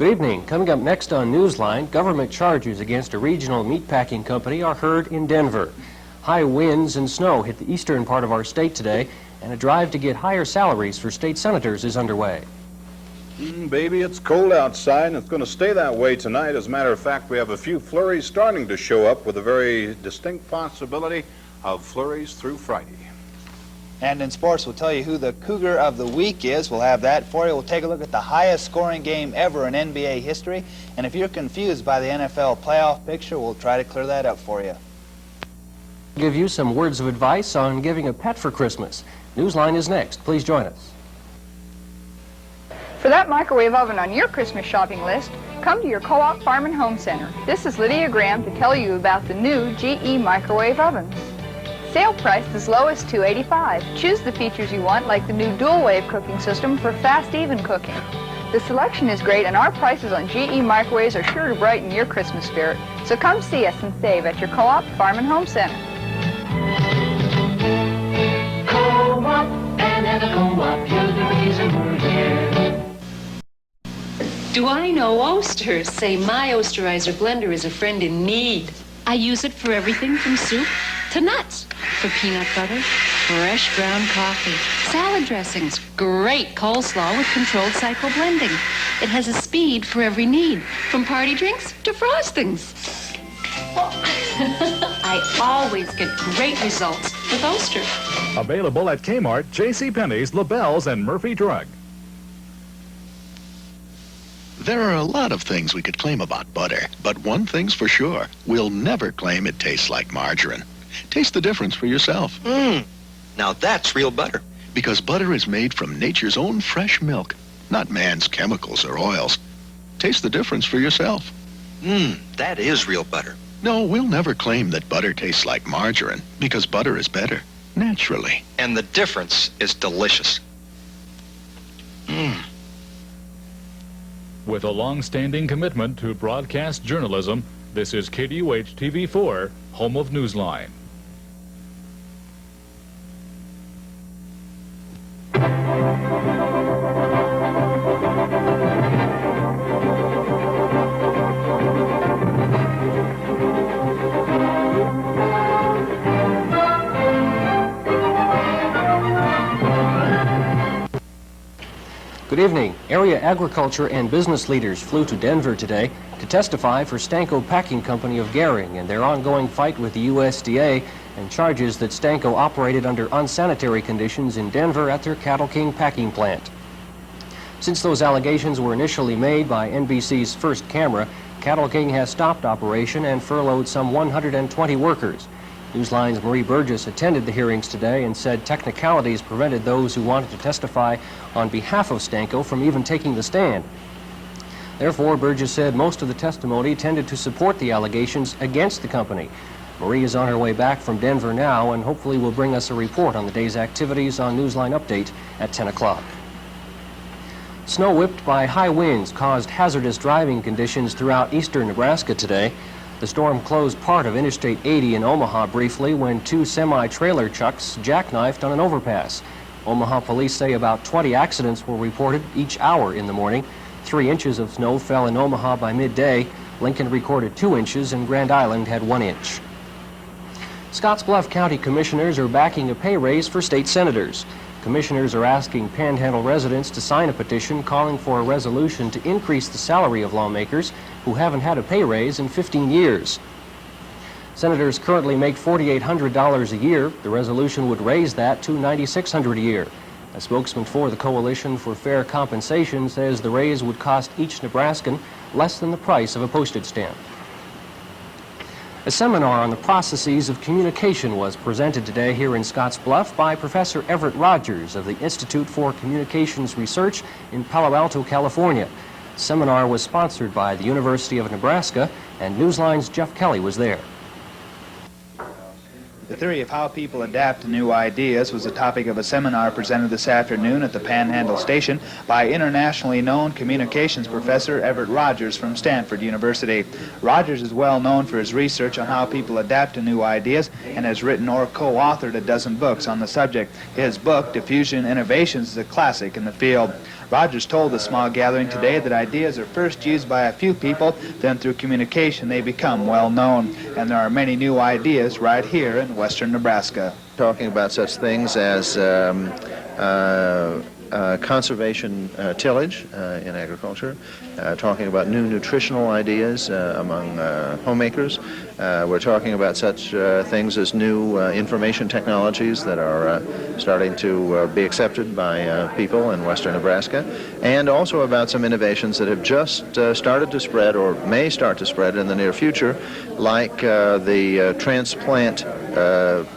Good evening. Coming up next on Newsline, government charges against a regional meatpacking company are heard in Denver. High winds and snow hit the eastern part of our state today, and a drive to get higher salaries for state senators is underway. Baby, it's cold outside, and it's going to stay that way tonight. As a matter of fact, we have a few flurries starting to show up with a very distinct possibility of flurries through Friday. And in sports, we'll tell you who the Cougar of the Week is. We'll have that for you. We'll take a look at the highest scoring game ever in NBA history. And if you're confused by the NFL playoff picture, we'll try to clear that up for you. Give you some words of advice on giving a pet for Christmas. Newsline is next. Please join us. For that microwave oven on your Christmas shopping list, come to your Co-op Farm and Home Center. This is Lydia Graham to tell you about the new GE microwave ovens. Sale priced as low as $2.85. Choose the features you want, like the new dual-wave cooking system for fast, even cooking. The selection is great, and our prices on GE microwaves are sure to brighten your Christmas spirit. So come see us and save at your Co-op Farm and Home Center. Co-op and at a Co-op, you're the reason we're here. Do I know Oasters? Say my Oasterizer blender is a friend in need. I use it for everything from soup to nuts. For peanut butter, fresh ground coffee, salad dressings, great coleslaw with controlled cycle blending. It has a speed for every need, from party drinks to frostings. I always get great results with Oster. Available at Kmart, JCPenney's, LaBelle's, and Murphy Drug. There are a lot of things we could claim about butter, but one thing's for sure. We'll never claim it tastes like margarine. Taste the difference for yourself. Now that's real butter. Because butter is made from nature's own fresh milk, not man's chemicals or oils. Taste the difference for yourself. That is real butter. No, we'll never claim that butter tastes like margarine, because butter is better, naturally. And the difference is delicious. With a long-standing commitment to broadcast journalism, this is KDUH-TV4, home of Newsline. Good evening. Area agriculture and business leaders flew to Denver today to testify for Stanko Packing Company of Gering and their ongoing fight with the USDA and charges that Stanko operated under unsanitary conditions in Denver at their Cattle King packing plant. Since those allegations were initially made by NBC's First Camera, Cattle King has stopped operation and furloughed some 120 workers. Newsline's Marie Burgess attended the hearings today and said technicalities prevented those who wanted to testify on behalf of Stanko from even taking the stand. Therefore, Burgess said most of the testimony tended to support the allegations against the company. Marie is on her way back from Denver now and hopefully will bring us a report on the day's activities on Newsline Update at 10 o'clock. Snow whipped by high winds caused hazardous driving conditions throughout eastern Nebraska today. The storm closed part of Interstate 80 in Omaha briefly when two semi-trailer trucks jackknifed on an overpass. Omaha police say about 20 accidents were reported each hour in the morning. 3 inches of snow fell in Omaha by midday. Lincoln recorded 2 inches and Grand Island had 1 inch. Scottsbluff County commissioners are backing a pay raise for state senators. Commissioners are asking Panhandle residents to sign a petition calling for a resolution to increase the salary of lawmakers who haven't had a pay raise in 15 years. Senators currently make $4,800 a year. The resolution would raise that to $9,600 a year. A spokesman for the Coalition for Fair Compensation says the raise would cost each Nebraskan less than the price of a postage stamp. A seminar on the processes of communication was presented today here in Scottsbluff by Professor Everett Rogers of the Institute for Communications Research in Palo Alto, California. The seminar was sponsored by the University of Nebraska, and Newsline's Jeff Kelly was there. The theory of how people adapt to new ideas was the topic of a seminar presented this afternoon at the Panhandle Station by internationally known communications professor Everett Rogers from Stanford University. Rogers is well known for his research on how people adapt to new ideas and has written or co-authored a dozen books on the subject. His book, Diffusion Innovations, is a classic in the field. Rogers told the small gathering today that ideas are first used by a few people, then through communication they become well known. And there are many new ideas right here in western Nebraska. Talking about such things as conservation tillage in agriculture, talking about new nutritional ideas among homemakers. We're talking about such things as new information technologies that are starting to be accepted by people in western Nebraska, and also about some innovations that have just started to spread or may start to spread in the near future, like the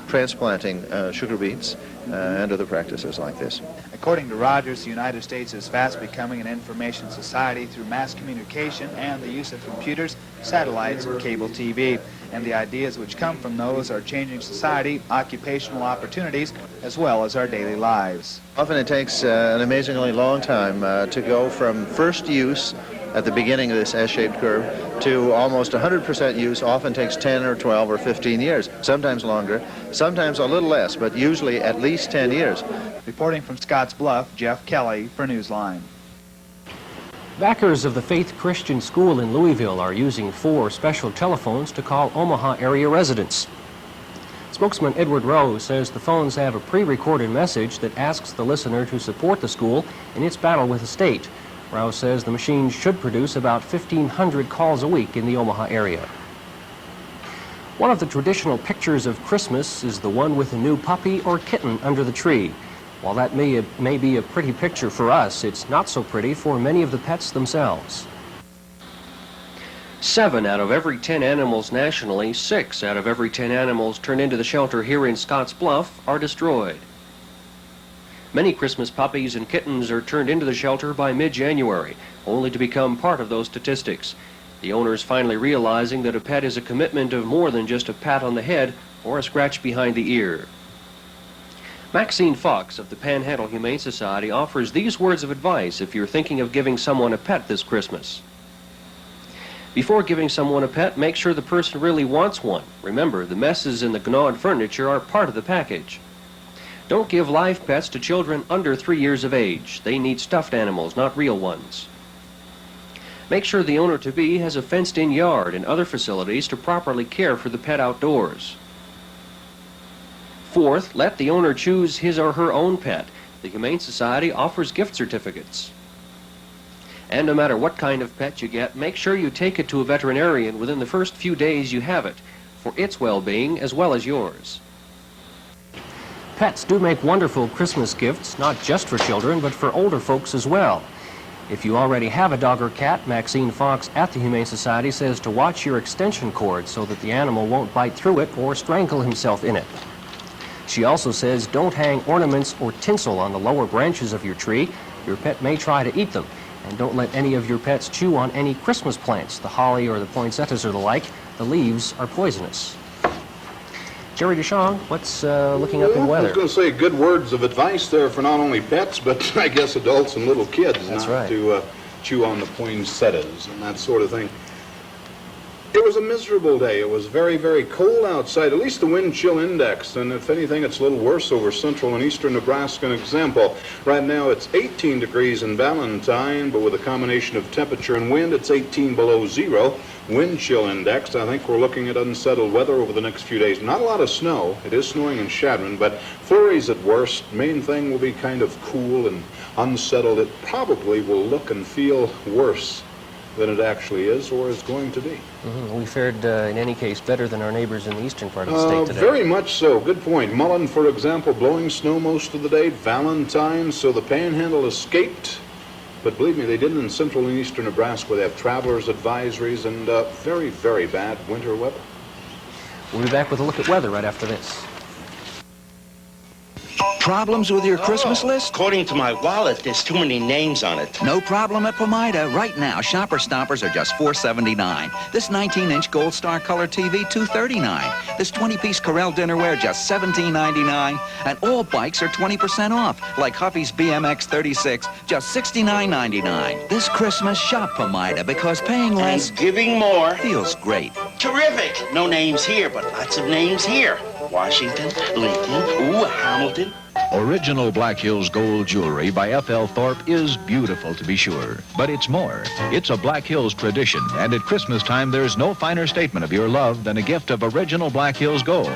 transplanting sugar beets and other practices like this. According to Rogers, the United States is fast becoming an information society through mass communication and the use of computers, satellites, and cable TV. And the ideas which come from those are changing society, occupational opportunities, as well as our daily lives. Often it takes an amazingly long time to go from first use at the beginning of this S-shaped curve to almost 100% use. Often takes 10 or 12 or 15 years, sometimes longer, sometimes a little less, but usually at least 10 years. Reporting from Scottsbluff, Jeff Kelly for Newsline. Backers of the Faith Christian School in Louisville are using 4 special telephones to call Omaha area residents. Spokesman Edward Rowe says the phones have a pre-recorded message that asks the listener to support the school in its battle with the state. Rowe says the machines should produce about 1,500 calls a week in the Omaha area. One of the traditional pictures of Christmas is the one with a new puppy or kitten under the tree. While that may be a pretty picture for us, it's not so pretty for many of the pets themselves. 7 out of every 10 animals nationally, 6 out of every 10 animals turned into the shelter here in Scottsbluff are destroyed. Many Christmas puppies and kittens are turned into the shelter by mid-January, only to become part of those statistics. The owners finally realizing that a pet is a commitment of more than just a pat on the head or a scratch behind the ear. Maxine Fox of the Panhandle Humane Society offers these words of advice if you're thinking of giving someone a pet this Christmas. Before giving someone a pet, make sure the person really wants one. Remember, the messes in the gnawed furniture are part of the package. Don't give live pets to children under 3 years of age. They need stuffed animals, not real ones. Make sure the owner-to-be has a fenced-in yard and other facilities to properly care for the pet outdoors. Fourth, let the owner choose his or her own pet. The Humane Society offers gift certificates. And no matter what kind of pet you get, make sure you take it to a veterinarian within the first few days you have it, for its well-being as well as yours. Pets do make wonderful Christmas gifts, not just for children, but for older folks as well. If you already have a dog or cat, Maxine Fox at the Humane Society says to watch your extension cord so that the animal won't bite through it or strangle himself in it. She also says don't hang ornaments or tinsel on the lower branches of your tree. Your pet may try to eat them. And don't let any of your pets chew on any Christmas plants, the holly or the poinsettias or the like. The leaves are poisonous. Jerry Dishong, what's looking up in weather? I was going to say good words of advice there for not only pets, but I guess adults and little kids. That's not right. To chew on the poinsettias and that sort of thing. It was a miserable day. It was very, very cold outside, at least the wind chill index, and if anything, it's a little worse over central and eastern Nebraska. An example, right now it's 18 degrees in Valentine, but with a combination of temperature and wind, it's 18 below zero. Wind chill index, I think we're looking at unsettled weather over the next few days. Not a lot of snow. It is snowing in Shadron, but flurries at worst. Main thing will be kind of cool and unsettled. It probably will look and feel worse than it actually is or is going to be. We fared, in any case, better than our neighbors in the eastern part of the state today. Very much so. Good point. Mullen, for example, blowing snow most of the day. Valentine, so the Panhandle escaped. But believe me, they didn't in central and eastern Nebraska. They have travelers advisories and very, very bad winter weather. We'll be back with a look at weather right after this. Problems with your Christmas list? According to my wallet, there's too many names on it. No problem at Pomida. Right now, Shopper Stoppers are just $4.79. This 19-inch Gold Star Color TV, $2.39. This 20-piece Corel dinnerware, just $17.99. And all bikes are 20% off, like Huffy's BMX 36, just $69.99. This Christmas, shop Pomida, because paying less... And giving more. Feels great. Terrific. No names here, but lots of names here. Washington, Lincoln, ooh, Hamilton. Original Black Hills gold jewelry by F.L. Thorpe is beautiful, to be sure. But it's more. It's a Black Hills tradition, and at Christmas time, there's no finer statement of your love than a gift of original Black Hills gold.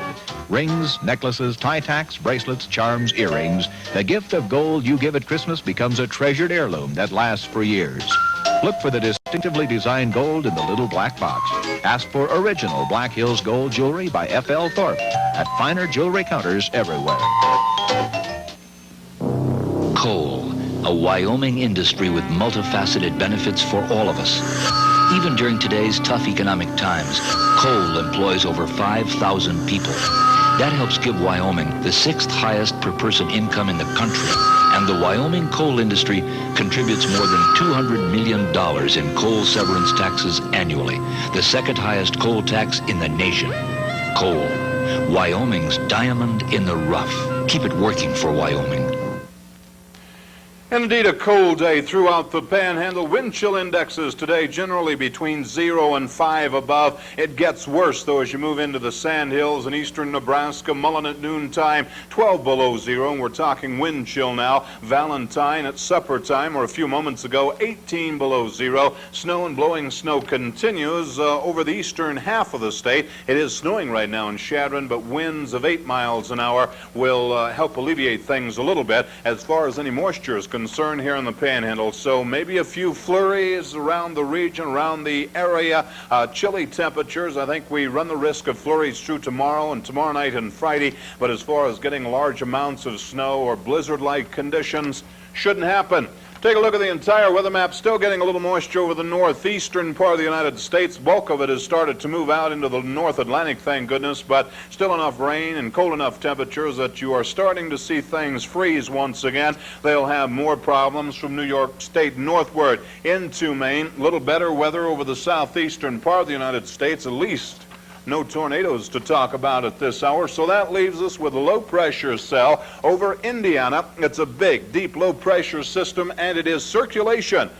Rings, necklaces, tie tacks, bracelets, charms, earrings. The gift of gold you give at Christmas becomes a treasured heirloom that lasts for years. Look for the distinctively designed gold in the little black box. Ask for original Black Hills gold jewelry by F.L. Thorpe at finer jewelry counters everywhere. Coal, a Wyoming industry with multifaceted benefits for all of us. Even during today's tough economic times, coal employs over 5,000 people. That helps give Wyoming the 6th highest per person income in the country. And the Wyoming coal industry contributes more than $200 million in coal severance taxes annually, the 2nd highest coal tax in the nation. Coal, Wyoming's diamond in the rough. Keep it working for Wyoming. Indeed, a cold day throughout the Panhandle. Wind chill indexes today generally between 0 and 5 above. It gets worse, though, as you move into the Sandhills in eastern Nebraska. Mullen at noontime, 12 below 0, and we're talking wind chill now. Valentine at supper time, or a few moments ago, 18 below 0. Snow and blowing snow continues over the eastern half of the state. It is snowing right now in Chadron, but winds of 8 miles an hour will help alleviate things a little bit as far as any moisture is concern here in the Panhandle. So maybe a few flurries around the region, around the area. Chilly temperatures. I think we run the risk of flurries through tomorrow and tomorrow night and Friday. But as far as getting large amounts of snow or blizzard-like conditions, shouldn't happen. Take a look at the entire weather map. Still getting a little moisture over the northeastern part of the United States. Bulk of it has started to move out into the North Atlantic, thank goodness, but still enough rain and cold enough temperatures that you are starting to see things freeze once again. They'll have more problems from New York State northward into Maine. A little better weather over the southeastern part of the United States, at least. No tornadoes to talk about at this hour, so that leaves us with a low-pressure cell over Indiana. It's a big, deep low-pressure system, and it is circulation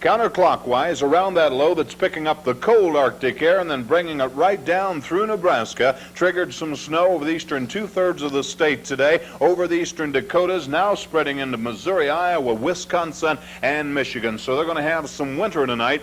counterclockwise around that low that's picking up the cold Arctic air and then bringing it right down through Nebraska. Triggered some snow over the eastern two-thirds of the state today, over the eastern Dakotas, now spreading into Missouri, Iowa, Wisconsin, and Michigan. So they're going to have some winter tonight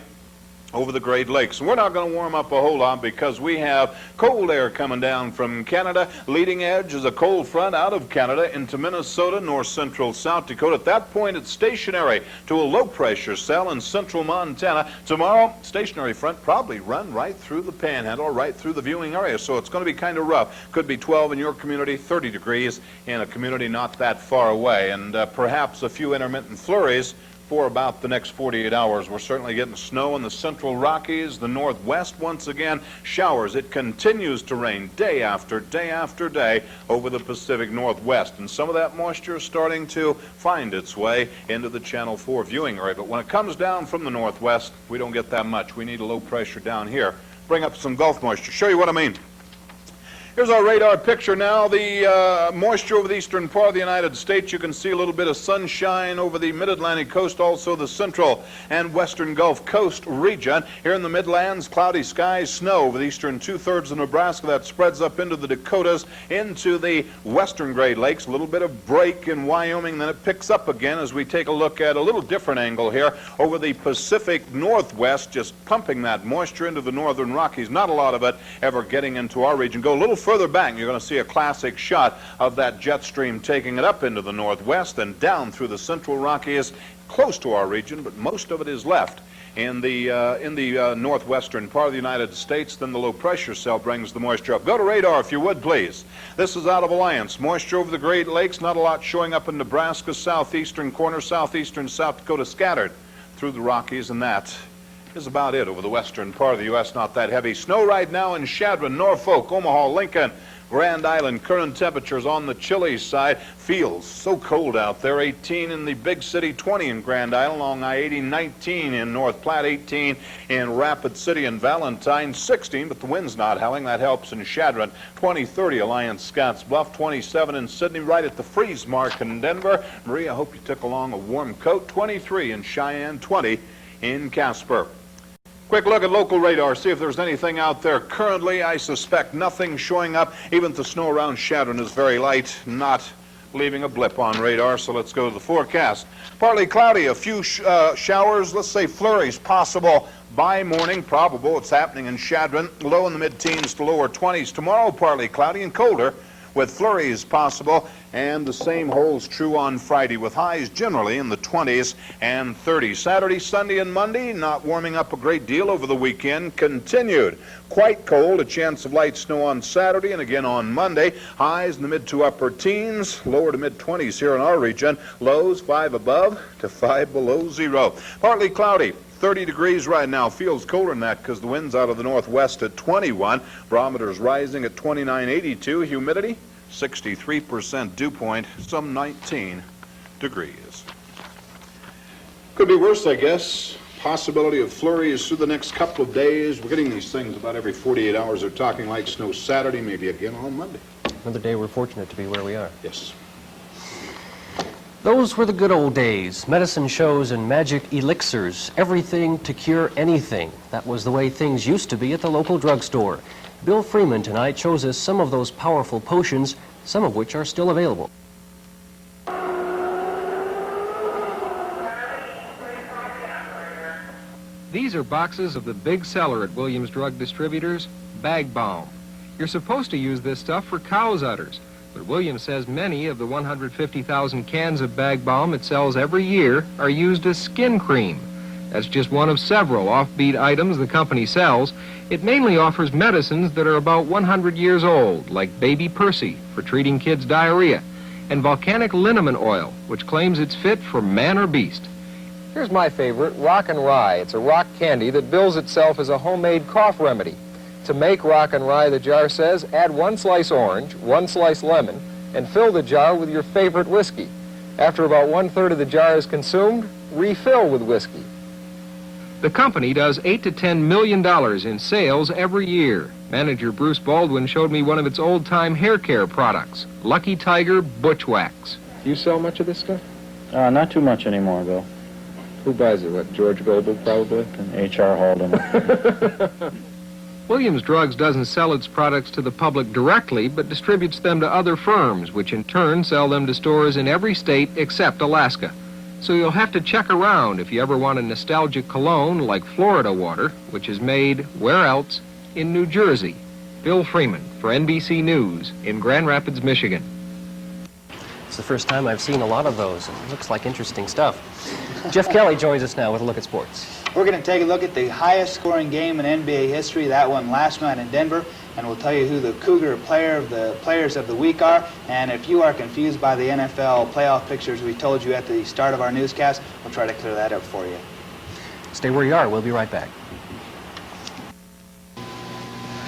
over the Great Lakes. We're not going to warm up a whole lot because we have cold air coming down from Canada. Leading edge is a cold front out of Canada into Minnesota, north central South Dakota. At that point, it's stationary to a low pressure cell in central Montana. Tomorrow, stationary front probably run right through the Panhandle, right through the viewing area. So it's going to be kind of rough. Could be 12 in your community, 30 degrees in a community not that far away. And perhaps a few intermittent flurries for about the next 48 hours. We're certainly getting snow in the central Rockies, the northwest once again. Showers. It continues to rain day after day after day over the Pacific Northwest. And some of that moisture is starting to find its way into the Channel 4 viewing area. But when it comes down from the northwest, we don't get that much. We need a low pressure down here. Bring up some Gulf moisture. Show you what I mean. Here's our radar picture now. The moisture over the eastern part of the United States. You can see a little bit of sunshine over the mid-Atlantic coast, also the central and western Gulf Coast region. Here in the Midlands, cloudy skies, snow over the eastern two-thirds of Nebraska. That spreads up into the Dakotas, into the western Great Lakes. A little bit of break in Wyoming, then it picks up again as we take a look at a little different angle here over the Pacific Northwest, just pumping that moisture into the northern Rockies. Not a lot of it ever getting into our region. Go a little further back, you're going to see a classic shot of that jet stream taking it up into the northwest and down through the central Rockies, close to our region, but most of it is left in the northwestern part of the United States. Then the low pressure cell brings the moisture up. Go to radar if you would, please. This is out of Alliance. Moisture over the Great Lakes, not a lot showing up in Nebraska, southeastern corner, southeastern South Dakota, scattered through the Rockies, and that is about it over the western part of the U.S. Not that heavy. Snow right now in Chadron, Norfolk, Omaha, Lincoln, Grand Island. Current temperatures on the chilly side. Feels so cold out there. 18 in the big city, 20 in Grand Island, along I-80, 19 in North Platte, 18 in Rapid City and Valentine, 16, but the wind's not howling. That helps in Chadron. 20, 30 Alliance, Scottsbluff, 27 in Sydney, right at the freeze mark in Denver. Marie, I hope you took along a warm coat. 23 in Cheyenne, 20 in Casper. Quick look at local radar, see if there's anything out there. Currently, I suspect nothing showing up. Even the snow around Chadron is very light, not leaving a blip on radar, so let's go to the forecast. Partly cloudy, a few showers, let's say flurries possible by morning, probable. It's happening in Chadron, low in the mid-teens to lower 20s. Tomorrow, partly cloudy and colder with flurries possible, and the same holds true on Friday with highs generally in the 20s and 30s. Saturday, Sunday, and Monday, not warming up a great deal over the weekend, continued. Quite cold, a chance of light snow on Saturday and again on Monday. Highs in the mid to upper teens, lower to mid-20s here in our region. Lows 5 above to 5 below zero. Partly cloudy. 30 degrees right now. Feels colder than that because the wind's out of the northwest at 21. Barometer's rising at 29.82. Humidity, 63%. Dew point, some 19 degrees. Could be worse, I guess. Possibility of flurries through the next couple of days. We're getting these things about every 48 hours. They're talking light snow Saturday, maybe again on Monday. Another day we're fortunate to be where we are. Yes. Those were the good old days. Medicine shows and magic elixirs. Everything to cure anything. That was the way things used to be at the local drugstore. Bill Freeman tonight shows us some of those powerful potions, some of which are still available. These are boxes of the big seller at Williams Drug Distributors, Bag Balm. You're supposed to use this stuff for cow's udders. But Williams says many of the 150,000 cans of Bag Balm it sells every year are used as skin cream. That's just one of several offbeat items the company sells. It mainly offers medicines that are about 100 years old, like Baby Percy for treating kids' diarrhea, and volcanic liniment oil, which claims it's fit for man or beast. Here's my favorite, Rock and Rye. It's a rock candy that bills itself as a homemade cough remedy. To make Rock and Rye, the jar says, add 1 slice orange, 1 slice lemon, and fill the jar with your favorite whiskey. After about 1/3 of the jar is consumed, refill with whiskey. The company does $8 to $10 million in sales every year. Manager Bruce Baldwin showed me one of its old-time hair care products, Lucky Tiger Butch Wax. Do you sell much of this stuff? Not too much anymore, Bill. Who buys it? What, George Goebel, probably? And H.R. Haldeman. Williams Drugs doesn't sell its products to the public directly, but distributes them to other firms, which in turn sell them to stores in every state except Alaska. So you'll have to check around if you ever want a nostalgic cologne like Florida Water, which is made, where else? In New Jersey. Bill Freeman for NBC News in Grand Rapids, Michigan. It's the first time I've seen a lot of those. It looks like interesting stuff. Jeff Kelly joins us now with a look at sports. We're going to take a look at the highest scoring game in NBA history, that one last night in Denver, and we'll tell you who the Cougar players of the week are. And if you are confused by the NFL playoff pictures we told you at the start of our newscast, we'll try to clear that up for you. Stay where you are. We'll be right back.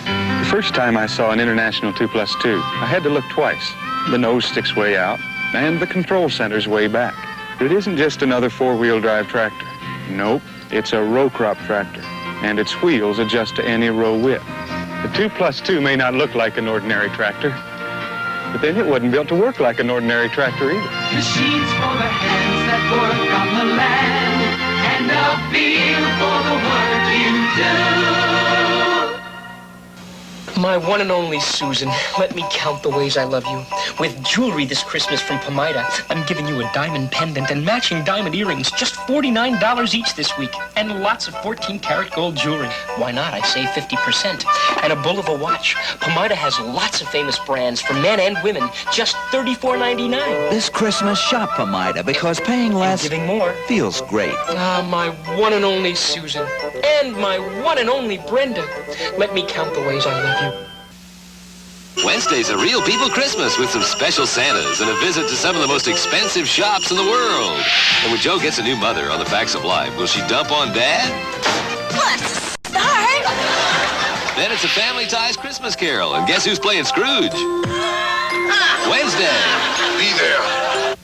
The first time I saw an International 2+2, I had to look twice. The nose sticks way out, and the control center's way back. It isn't just another four-wheel drive tractor. Nope, it's a row crop tractor, and its wheels adjust to any row width. The 2+2 may not look like an ordinary tractor, but then it wasn't built to work like an ordinary tractor either. Machines for the hands that work on the land, and a feel for the work you do. My one and only Susan, let me count the ways I love you. With jewelry this Christmas from Pomida, I'm giving you a diamond pendant and matching diamond earrings, just $49 each this week, and lots of 14-karat gold jewelry. Why not? I save 50%. And a Bulova watch. Pomida has lots of famous brands for men and women, just $34.99. This Christmas, shop Pomida, because paying less and giving more feels great. Ah, my one and only Susan, and my one and only Brenda. Let me count the ways I love you. Wednesday's a real people Christmas with some special Santas and a visit to some of the most expensive shops in the world. And when Jo gets a new mother on the Facts of Life, will she dump on Dad? Let's start. Then it's a Family Ties Christmas Carol, and guess who's playing Scrooge? Wednesday. Be there.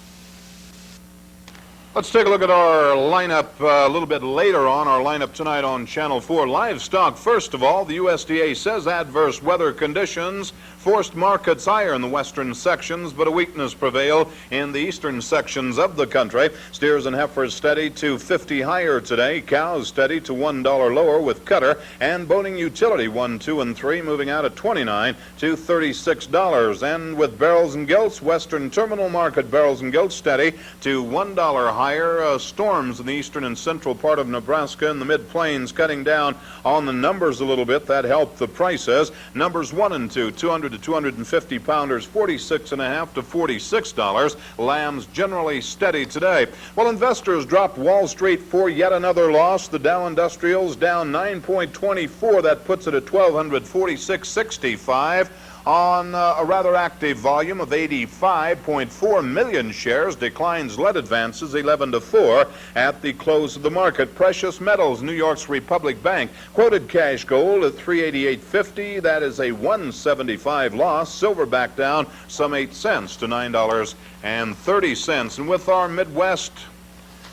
Let's take a look at our lineup a little bit later on. Our lineup tonight on Channel 4. Livestock, first of all, the USDA says adverse weather conditions forced markets higher in the western sections, but a weakness prevailed in the eastern sections of the country. Steers and heifers steady to 50 higher today. Cows steady to $1 lower with cutter. And boating utility 1, 2, and 3 moving out at $29 to $36. And with barrels and gilts, western terminal market barrels and gilts steady to $1 higher. Storms in the eastern and central part of Nebraska and the mid-plains cutting down on the numbers a little bit. That helped the prices. Numbers 1 and 2, 200 to 250 pounders, $46.5 to $46. Lambs generally steady today. Well, investors dropped Wall Street for yet another loss. The Dow Industrials down 9.24. That puts it at 1,246.65. On a rather active volume of 85.4 million shares. Declines led advances 11 to 4 at the close of the market. Precious metals, New York's Republic Bank quoted cash gold at $388.50. That is a $175 loss. Silver back down some 8 cents to $9.30. And with our Midwest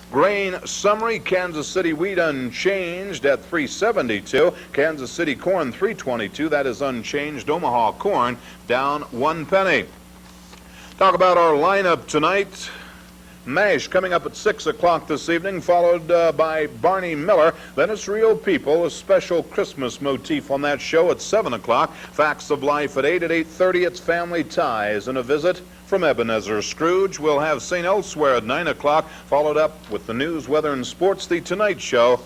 grain summary, Kansas City wheat unchanged at $3.72. Kansas City corn $3.22. That is unchanged. Omaha corn down 1 penny. Talk about our lineup tonight. MASH coming up at 6 o'clock this evening, followed by Barney Miller. Then it's Real People, a special Christmas motif on that show at 7 o'clock. Facts of Life at 8. At 8:30, it's Family Ties and a visit from Ebenezer Scrooge. We'll have St. Elsewhere at 9 o'clock, followed up with the news, weather, and sports, The Tonight Show,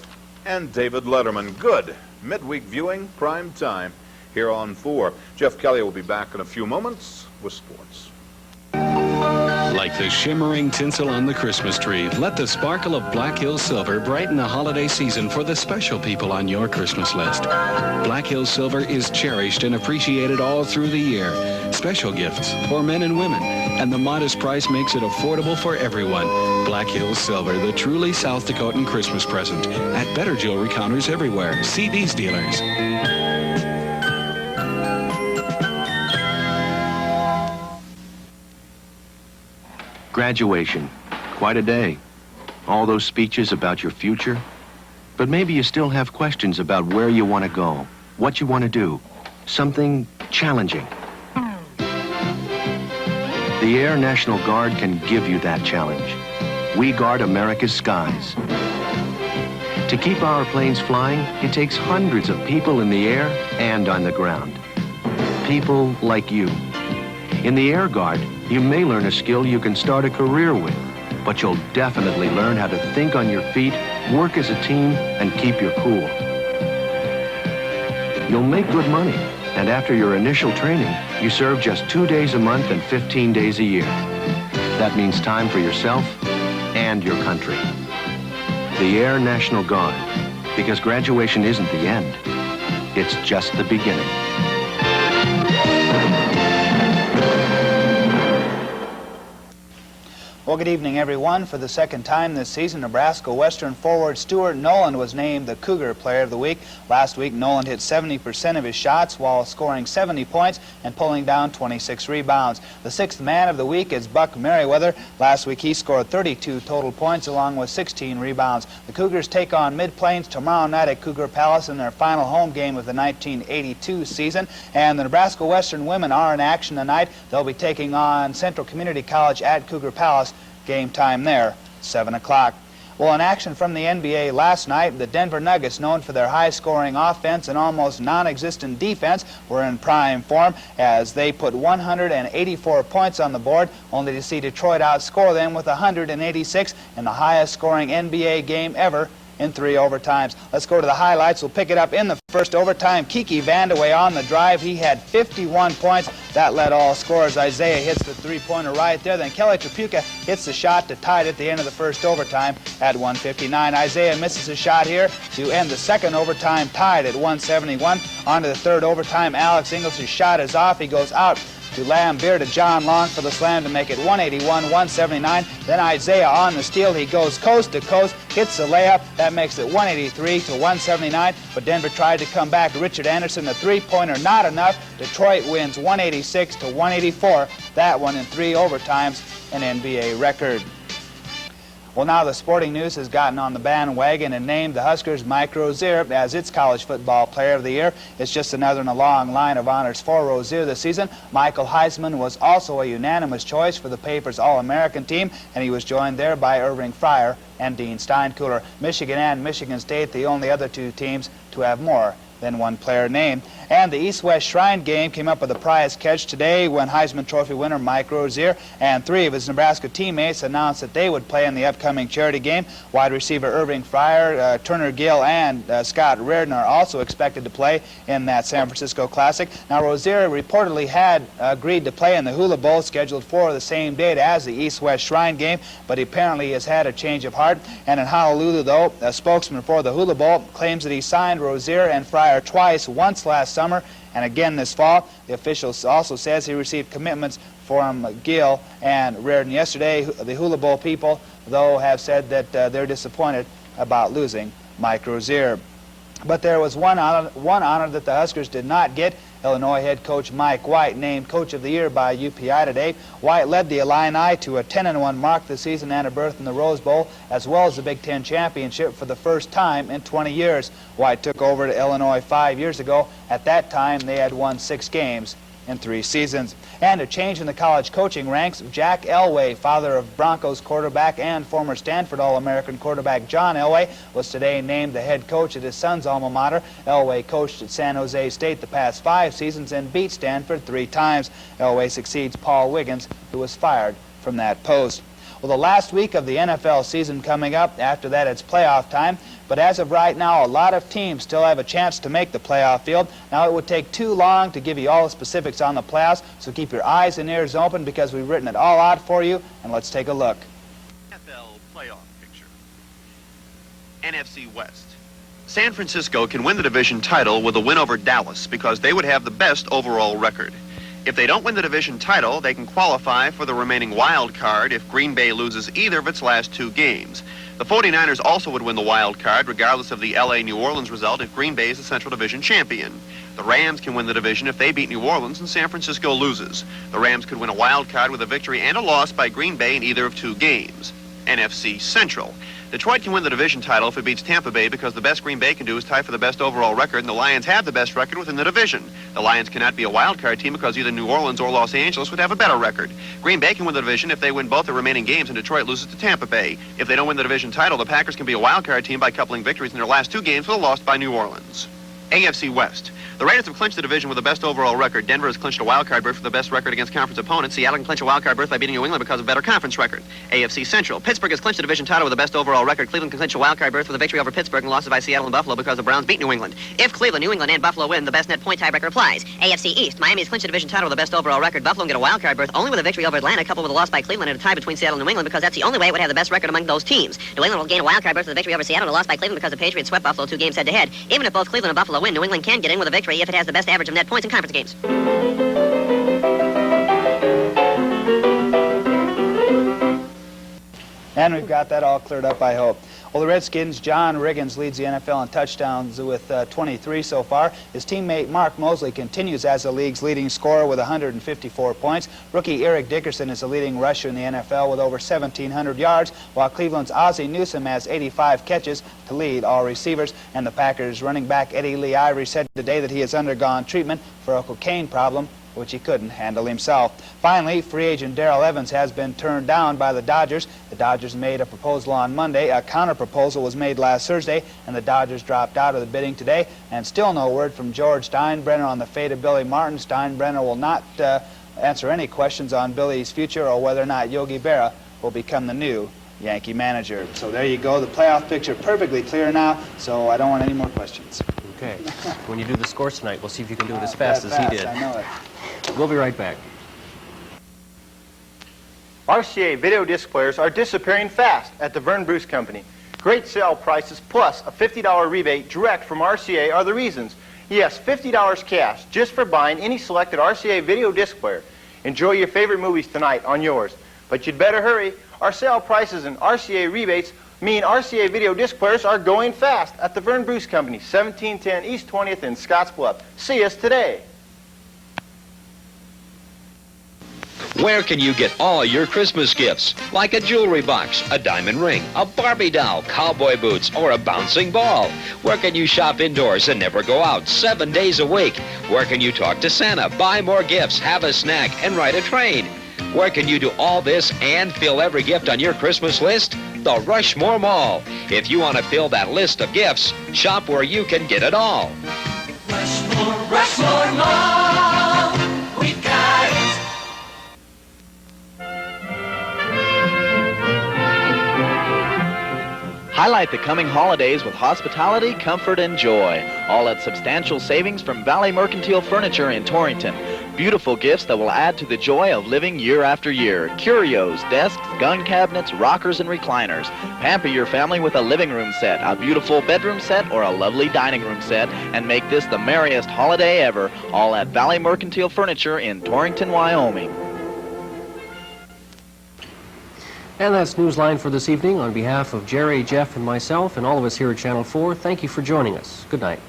and David Letterman. Good midweek viewing, prime time, here on 4. Jeff Kelly will be back in a few moments with sports. Like the shimmering tinsel on the Christmas tree, let the sparkle of Black Hills Silver brighten the holiday season for the special people on your Christmas list. Black Hills Silver is cherished and appreciated all through the year. Special gifts for men and women, and the modest price makes it affordable for everyone. Black Hills Silver, the truly South Dakotan Christmas present, at better jewelry counters everywhere. See these dealers. Graduation. Quite a day. All those speeches about your future. But maybe you still have questions about where you want to go, what you want to do, something challenging. The Air National Guard can give you that challenge. We guard America's skies. To keep our planes flying, it takes hundreds of people in the air and on the ground. People like you. In the Air Guard, you may learn a skill you can start a career with, but you'll definitely learn how to think on your feet, work as a team, and keep your cool. You'll make good money, and after your initial training, you serve just 2 days a month and 15 days a year. That means time for yourself and your country. The Air National Guard, because graduation isn't the end, it's just the beginning. Well, good evening, everyone. For the second time this season, Nebraska Western forward Stuart Noland was named the Cougar Player of the Week. Last week, Noland hit 70% of his shots while scoring 70 points and pulling down 26 rebounds. The sixth man of the week is Buck Merriweather. Last week, he scored 32 total points along with 16 rebounds. The Cougars take on Mid-Plains tomorrow night at Cougar Palace in their final home game of the 1982 season. And the Nebraska Western women are in action tonight. They'll be taking on Central Community College at Cougar Palace. Game time there, 7 o'clock. Well, in action from the NBA last night, the Denver Nuggets, known for their high-scoring offense and almost non-existent defense, were in prime form as they put 184 points on the board, only to see Detroit outscore them with 186 in the highest-scoring NBA game ever in 3 overtimes. Let's go to the highlights. We'll pick it up in the first overtime. Kiki Vandeweghe on the drive. He had 51 points. That led all scorers. Isaiah hits the three-pointer right there. Then Kelly Tripucka hits the shot to tie it at the end of the first overtime at 159. Isaiah misses a shot here to end the second overtime tied at 171. On to the third overtime. Alex Ingles' shot is off. He goes out to Lambeer to John Long for the slam to make it 181-179. Then Isaiah on the steal. He goes coast to coast, hits the layup. That makes it 183-179. But Denver tried to come back. Richard Anderson, the three-pointer, not enough. Detroit wins 186-184. That one in 3 overtimes, an NBA record. Well, now the sporting news has gotten on the bandwagon and named the Huskers Mike Rozier as its college football player of the year. It's just another in a long line of honors for Rozier this season. Michael Heisman was also a unanimous choice for the paper's All-American team, and he was joined there by Irving Fryer and Dean Steinkuhler. Michigan and Michigan State, the only other 2 teams to have more than one player named. And the East-West Shrine game came up with a prize catch today when Heisman Trophy winner Mike Rozier and 3 of his Nebraska teammates announced that they would play in the upcoming charity game. Wide receiver Irving Fryer, Turner Gill, and Scott Reardon are also expected to play in that San Francisco Classic. Now, Rozier reportedly had agreed to play in the Hula Bowl scheduled for the same date as the East-West Shrine game, but he apparently has had a change of heart. And in Honolulu, though, a spokesman for the Hula Bowl claims that he signed Rozier and Fryer twice, once last summer and again this fall. The official also says he received commitments from Gill and Reardon yesterday. The Hula Bowl people, though, have said that they're disappointed about losing Mike Rozier. But there was one honor that the Huskers did not get. Illinois head coach Mike White named Coach of the Year by UPI today. White led the Illini to a 10-1 mark this season and a berth in the Rose Bowl, as well as the Big Ten championship for the first time in 20 years. White took over to Illinois 5 years ago. At that time, they had won 6 games in 3 seasons. And a change in the college coaching ranks. Jack Elway, father of Broncos quarterback and former Stanford All-American quarterback John Elway, was today named the head coach at his son's alma mater. Elway coached at San Jose State the past 5 seasons and beat Stanford 3 times. Elway succeeds Paul Wiggins, who was fired from that post. Well, the last week of the NFL season coming up. After that, it's playoff time. But as of right now, a lot of teams still have a chance to make the playoff field. Now, it would take too long to give you all the specifics on the playoffs, so keep your eyes and ears open because we've written it all out for you, and let's take a look. NFL playoff picture. NFC West. San Francisco can win the division title with a win over Dallas because they would have the best overall record. If they don't win the division title, they can qualify for the remaining wild card if Green Bay loses either of its last 2 games. The 49ers also would win the wild card regardless of the LA-New Orleans result if Green Bay is the Central Division champion. The Rams can win the division if they beat New Orleans and San Francisco loses. The Rams could win a wild card with a victory and a loss by Green Bay in either of 2 games. NFC Central. Detroit can win the division title if it beats Tampa Bay because the best Green Bay can do is tie for the best overall record, and the Lions have the best record within the division. The Lions cannot be a wild card team because either New Orleans or Los Angeles would have a better record. Green Bay can win the division if they win both the remaining games and Detroit loses to Tampa Bay. If they don't win the division title, the Packers can be a wild card team by coupling victories in their last 2 games with a loss by New Orleans. AFC West. The Raiders have clinched the division with the best overall record. Denver has clinched a wild card berth for the best record against conference opponents. Seattle can clinch a wild card berth by beating New England because of a better conference record. AFC Central. Pittsburgh has clinched the division title with the best overall record. Cleveland can clinch a wild card berth with a victory over Pittsburgh and losses by Seattle and Buffalo because the Browns beat New England. If Cleveland, New England, and Buffalo win, the best net point tiebreaker applies. AFC East. Miami has clinched the division title with the best overall record. Buffalo can get a wild card berth only with a victory over Atlanta coupled with a loss by Cleveland and a tie between Seattle and New England because that's the only way it would have the best record among those teams. New England will gain a wild card berth with a victory over Seattle and a loss by Cleveland because the Patriots swept Buffalo 2 games head-to-head. Even if both Cleveland and Buffalo win, New England can get in with a victory if it has the best average of net points in conference games. And we've got that all cleared up, I hope. Well, the Redskins' John Riggins leads the NFL in touchdowns with 23 so far. His teammate Mark Mosley continues as the league's leading scorer with 154 points. Rookie Eric Dickerson is the leading rusher in the NFL with over 1,700 yards, while Cleveland's Ozzie Newsome has 85 catches to lead all receivers. And the Packers' running back Eddie Lee Ivory said today that he has undergone treatment for a cocaine problem, which he couldn't handle himself. Finally, free agent Darrell Evans has been turned down by the Dodgers. The Dodgers made a proposal on Monday. A counter-proposal was made last Thursday, and the Dodgers dropped out of the bidding today. And still no word from George Steinbrenner on the fate of Billy Martin. Steinbrenner will not answer any questions on Billy's future or whether or not Yogi Berra will become the new Yankee manager. So there you go. The playoff picture perfectly clear now, so I don't want any more questions. Okay. When you do the scores tonight, we'll see if you can do it as fast as he did. I know it. We'll be right back. RCA video disc players are disappearing fast at the Vern Bruce Company. Great sale prices plus a $50 rebate direct from RCA are the reasons. Yes, $50 cash just for buying any selected RCA video disc player. Enjoy your favorite movies tonight on yours. But you'd better hurry. Our sale prices and RCA rebates mean RCA video disc players are going fast at the Vern Bruce Company, 1710 East 20th in Scottsbluff. See us today. Where can you get all your Christmas gifts? Like a jewelry box, a diamond ring, a Barbie doll, cowboy boots, or a bouncing ball? Where can you shop indoors and never go out 7 days a week? Where can you talk to Santa, buy more gifts, have a snack, and ride a train? Where can you do all this and fill every gift on your Christmas list? The Rushmore Mall. If you want to fill that list of gifts, shop where you can get it all. Rushmore Mall, we've got it. Highlight the coming holidays with hospitality, comfort, and joy. All at substantial savings from Valley Mercantile Furniture in Torrington. Beautiful gifts that will add to the joy of living year after year. Curios, desks, gun cabinets, rockers, and recliners. Pamper your family with a living room set, a beautiful bedroom set, or a lovely dining room set, and make this the merriest holiday ever. All at Valley Mercantile Furniture in Torrington, Wyoming. And that's Newsline for this evening. On behalf of Jerry, Jeff, and myself, and all of us here at Channel 4, thank you for joining us. Good night.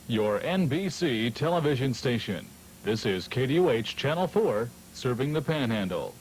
Your NBC television station. This is KDUH Channel 4, serving the Panhandle.